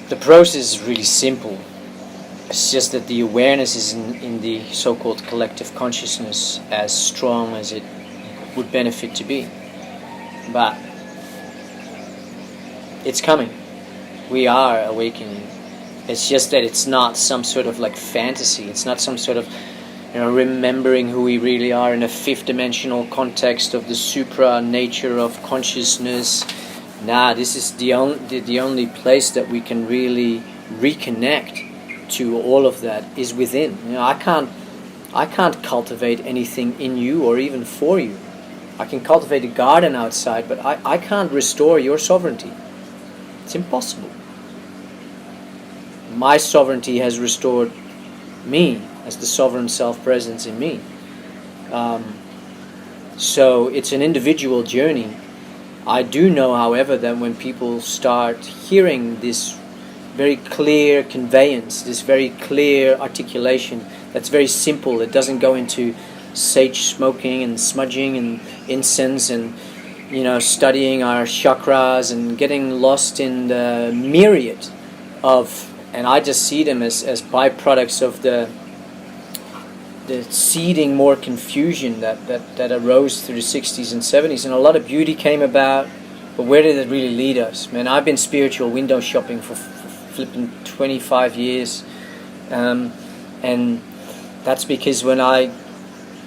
The process is really simple. It's just that the awareness is in the so-called collective consciousness as strong as it would benefit to be. But it's coming. We are awakening. It's just that it's not some sort of like fantasy. It's not some sort of, remembering who we really are in a fifth dimensional context of the supra nature of consciousness. Nah, this is the only place that we can really reconnect to all of that is within. I can't cultivate anything in you or even for you. I can cultivate a garden outside, but I can't restore your sovereignty. It's impossible. My sovereignty has restored me as the sovereign self-presence in me. So it's an individual journey. I do know, however, that when people start hearing this very clear conveyance, this very clear articulation, that's very simple, it doesn't go into sage smoking and smudging and incense and studying our chakras and getting lost in the myriad of, and I just see them as byproducts of the seeding more confusion that arose through the 60s and 70s, and a lot of beauty came about, but where did it really lead us? Man, I've been spiritual window shopping for flipping 25 years, and that's because when I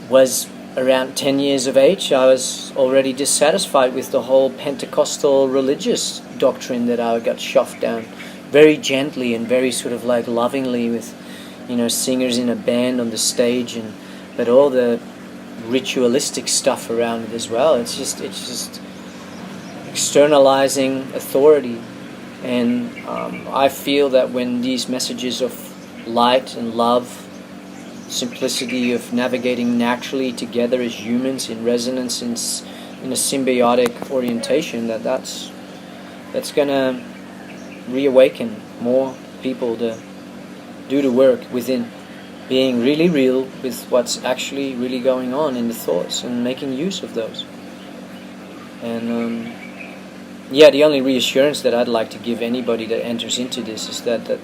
was around 10 years of age, I was already dissatisfied with the whole Pentecostal religious doctrine that I got shoved down very gently and very sort of like lovingly with singers in a band on the stage, but all the ritualistic stuff around it as well. It's just externalizing authority, and I feel that when these messages of light and love, simplicity of navigating naturally together as humans in resonance in a symbiotic orientation, that's gonna reawaken more people to do the work within, being really real with what's actually really going on in the thoughts and making use of those. And the only reassurance that I'd like to give anybody that enters into this is that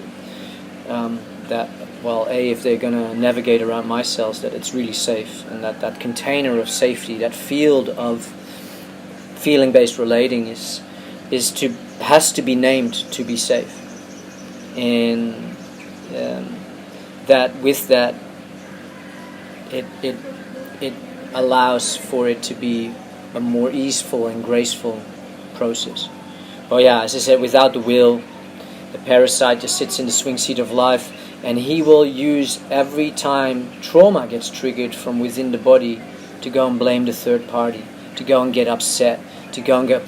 if they're going to navigate around my cells, that it's really safe, and that container of safety, that field of feeling-based relating has to be named to be safe. And that with that, it allows for it to be a more easeful and graceful process. But as I said, without the will, the parasite just sits in the swing seat of life, and he will use every time trauma gets triggered from within the body to go and blame the third party, to go and get upset, to go and go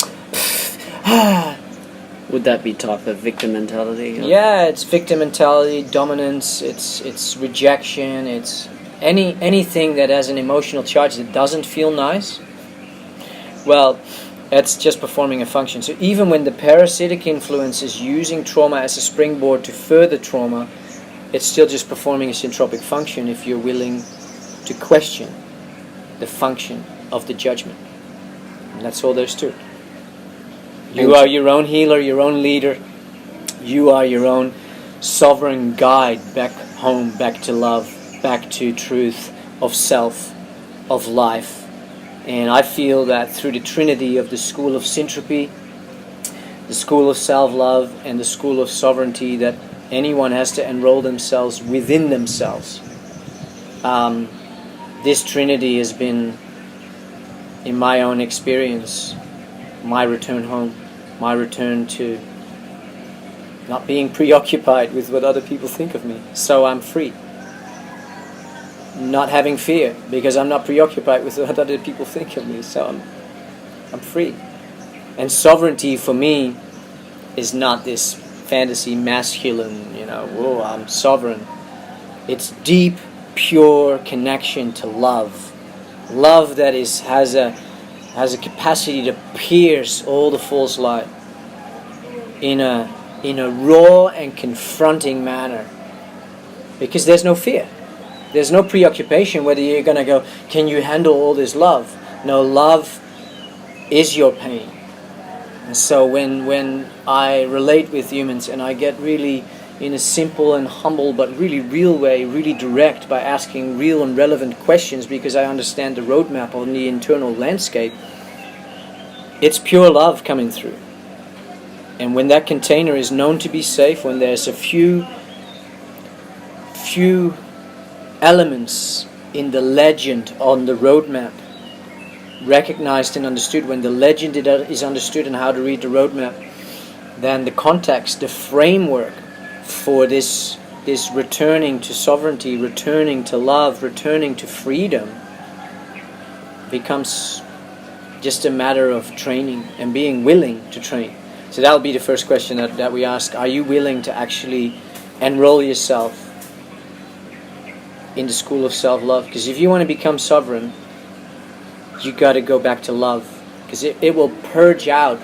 Would that be talk of victim mentality? Yeah, it's victim mentality, dominance, it's rejection, it's anything that has an emotional charge that doesn't feel nice. Well, that's just performing a function. So even when the parasitic influence is using trauma as a springboard to further trauma, it's still just performing a syntropic function if you're willing to question the function of the judgment. And that's all there's to it. You are your own healer, your own leader. You are your own sovereign guide back home, back to love, back to truth of self, of life. And I feel that through the trinity of the school of syntropy, the school of self-love, and the school of sovereignty, that anyone has to enroll themselves within themselves. This trinity has been, in my own experience, my return home, my return to not being preoccupied with what other people think of me. So I'm free. Not having fear, because I'm not preoccupied with what other people think of me. So I'm free. And sovereignty for me is not this fantasy masculine, whoa, I'm sovereign. It's deep, pure connection to love. Love that has a capacity to pierce all the false light in a raw and confronting manner, because there's no fear, there's no preoccupation whether you're going to go, can you handle all this love? No, love is your pain. And so when I relate with humans and I get really in a simple and humble but really real way, really direct by asking real and relevant questions because I understand the roadmap on the internal landscape, it's pure love coming through. And when that container is known to be safe, when there's a few elements in the legend on the roadmap recognized and understood, when the legend is understood and how to read the roadmap, then the context, the framework for this returning to sovereignty, returning to love, returning to freedom becomes just a matter of training and being willing to train. So that'll be the first question that we ask. Are you willing to actually enroll yourself in the school of self-love? Because if you want to become sovereign, you got to go back to love, because it will purge out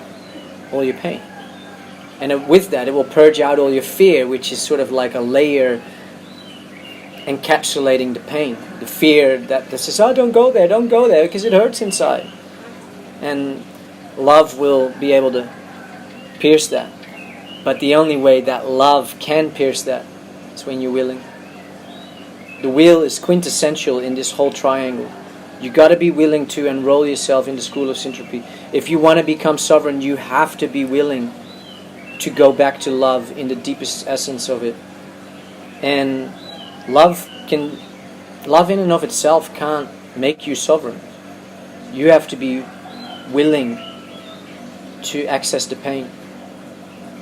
all your pain. And with that, it will purge out all your fear, which is sort of like a layer encapsulating the pain. The fear that says, oh, don't go there, because it hurts inside. And love will be able to pierce that. But the only way that love can pierce that is when you're willing. The will is quintessential in this whole triangle. You got to be willing to enroll yourself in the school of syntropy. If you want to become sovereign, you have to be willing to go back to love in the deepest essence of it. And love in and of itself can't make you sovereign. You have to be willing to access the pain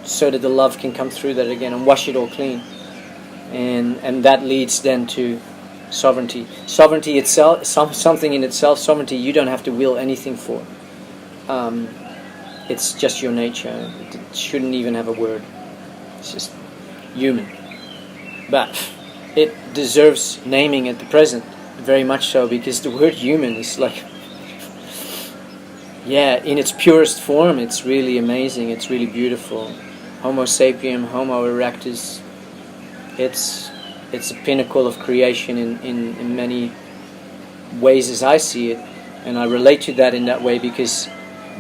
so that the love can come through that again and wash it all clean. And that leads then to sovereignty. Sovereignty itself, something in itself, sovereignty you don't have to will anything for. It's just your nature. It shouldn't even have a word. It's just human. But it deserves naming at the present, very much so, because the word human is like, yeah, in its purest form, it's really amazing, it's really beautiful. Homo sapien, Homo erectus, it's a pinnacle of creation in many ways as I see it. And I relate to that in that way because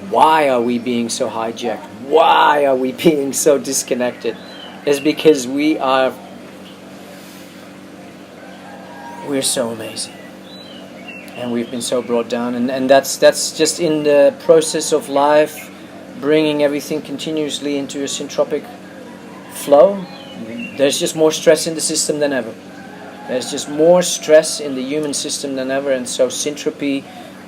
why are we being so hijacked? Why are we being so disconnected? It's because we're so amazing. And we've been so brought down. And that's just in the process of life, bringing everything continuously into a syntropic flow. There's just more stress in the system than ever. There's just more stress in the human system than ever, and so syntropy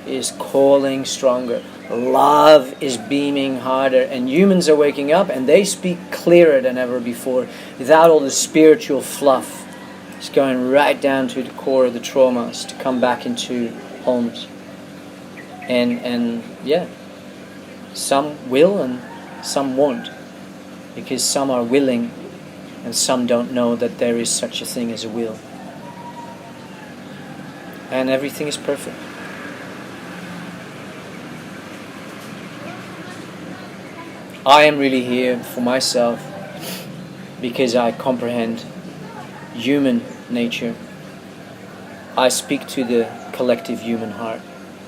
is calling stronger. Love is beaming harder, and humans are waking up, and they speak clearer than ever before, without all the spiritual fluff. It's going right down to the core of the traumas to come back into homes. And yeah, some will and some won't, because some are willing and some don't know that there is such a thing as a will. And everything is perfect. I am really here for myself because I comprehend human nature. I speak to the collective human heart.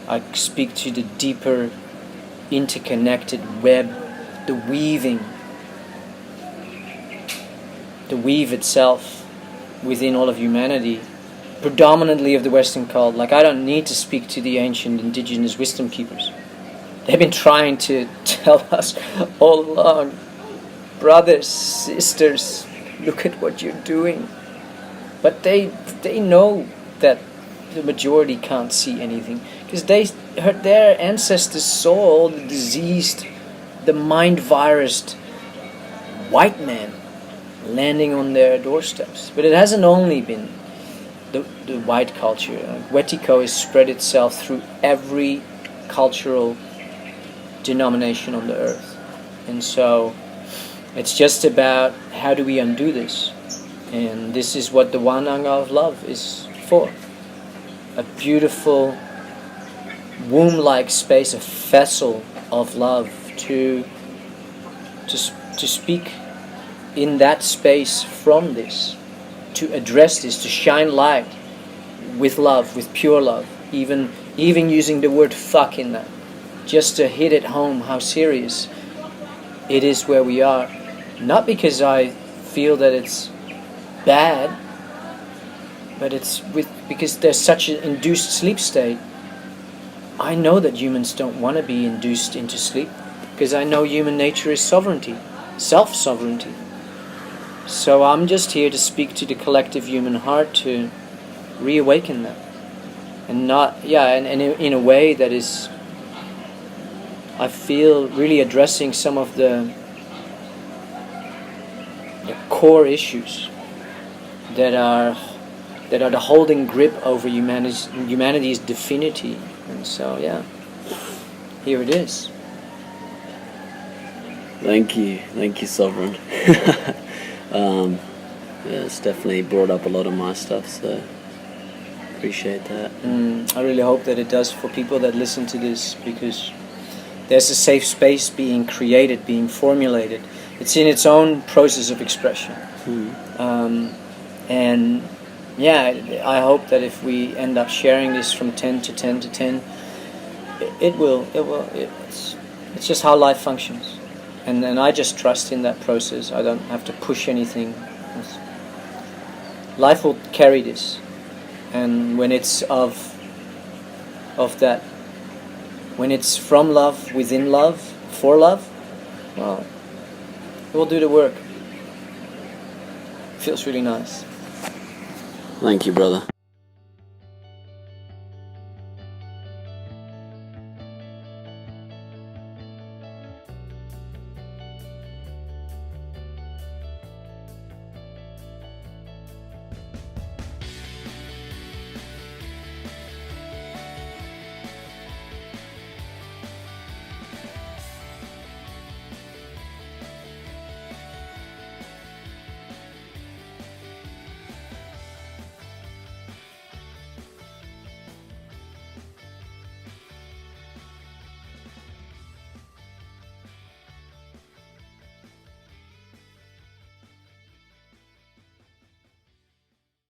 I speak to the deeper, interconnected web, the weaving, the weave itself within all of humanity, predominantly of the Western cult. Like, I don't need to speak to the ancient indigenous wisdom keepers. They've been trying to tell us all along, brothers, sisters, look at what you're doing. But they know that the majority can't see anything, because their ancestors saw all the diseased, the mind-virused white man landing on their doorsteps. But it hasn't only been the white culture. Wetiko has spread itself through every cultural denomination on the earth. And so it's just about how do we undo this. And this is what the Wananga of love is for. A beautiful womb-like space, a vessel of love to speak in that space from this, to address this, to shine light with love, with pure love, even using the word fuck in that, just to hit it home how serious it is where we are. Not because I feel that it's bad, but it's because there's such an induced sleep state. I know that humans don't want to be induced into sleep, because I know human nature is sovereignty, self-sovereignty. So I'm just here to speak to the collective human heart to reawaken that. And in a way that is, I feel, really addressing some of the core issues that are the holding grip over humanity's divinity. And so, yeah, here it is. Thank you, Sovereign. It's definitely brought up a lot of my stuff, so appreciate that. I really hope that it does for people that listen to this, because there's a safe space being created, being formulated. It's in its own process of expression. And yeah, I hope that if we end up sharing this from 10 to 10 to 10, it's just how life functions. And then I just trust in that process. I don't have to push anything. Life will carry this. And when it's when it's from love, within love, for love, well, it will do the work. Feels really nice. Thank you, brother.